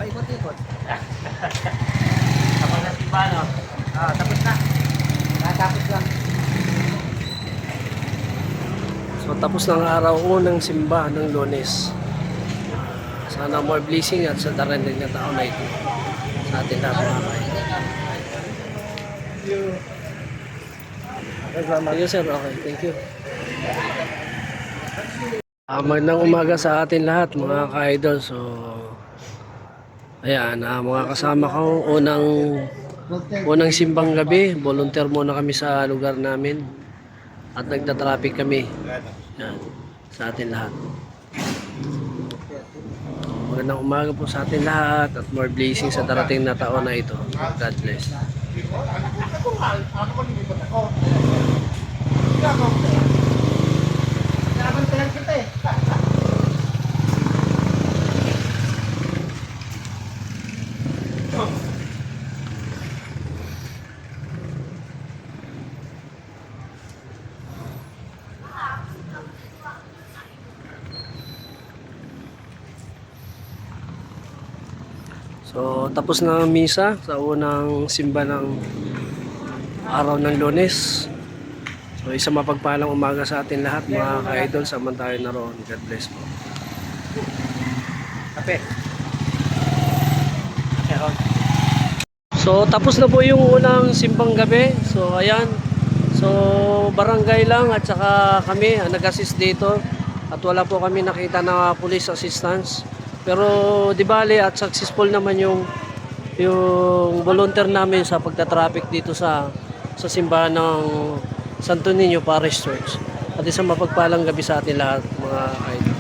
paikot-ikot. Tapos na si Bano. Tapos na. Natapos lang. So tapos ng araw unang simba ng Lunes. Sana more blessing at sa darating na taon na ito sa ating lahat mga kaibigan. Thank you sir, okay, thank you. Magandang umaga sa atin lahat mga ka-idol. So ayan, mga kasama ko unang simbang gabi. Volunteer muna kami sa lugar namin at nagta-traffic kami. Yan, sa atin lahat. Magandang umaga po sa atin lahat at more blessings sa darating na taon na ito. God bless. So tapos na ang misa sa unang simba ng araw ng Lunes. So isang mapagpalang umaga sa atin lahat mga ka-idol, samantayo na roon. God bless po. Kape. So tapos na po yung unang simbang gabi. So ayan. So barangay lang at saka kami ang nag-assist dito. At wala po kami nakita na police assistance. Pero di bale at successful naman yung volunteer namin sa pagta-traffic dito sa simbahan ng Santo Niño Parish Church. At isang mapagpalang gabi sa atin lahat mga idol.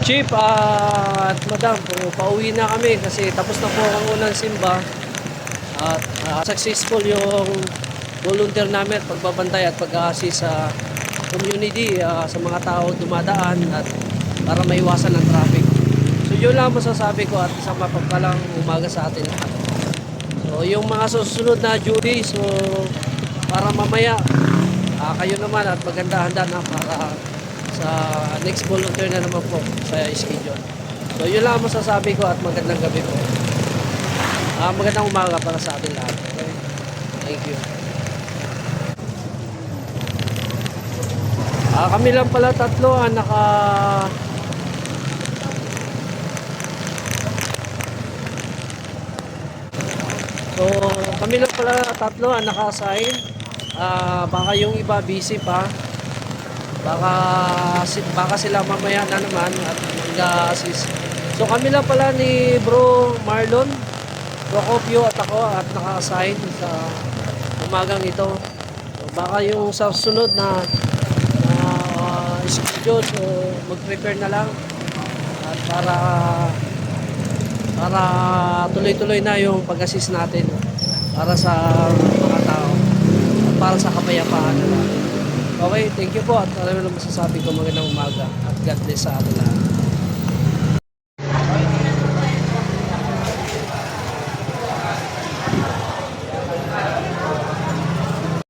Chief at Madam, pauwi na kami kasi tapos na po ang unang simba at successful yung volunteer namin at pagbabantay at pag-assist sa community, sa mga tao dumadaan at para maiwasan ang traffic. So yun lang masasabi ko at isang mapagpalang umaga sa atin lahat. So yung mga susunod na duty, so para mamaya kayo naman at maganda handa na para sa next volunteer na naman po sa schedule. So yun lang masasabi ko at magandang gabi po. Magandang umaga para sa atin lahat. Okay? Thank you. Kami lang pala tatlo ang So kami lang pala tatlo ang naka-assign. Baka yung iba busy pa. Baka sila mamaya na naman at nag-assist. So kami lang pala ni Bro Marlon Procopio at ako at naka-assign sa umagang ito. So, baka yung sa sunod na schedule, so mag-prepare na lang at para tuloy-tuloy na yung pag-assist natin para sa mga tao at para sa kapayapaan na natin. Okay, thank you po at alam mo na masasabi ko magandang umaga at God bless sa atin lahat.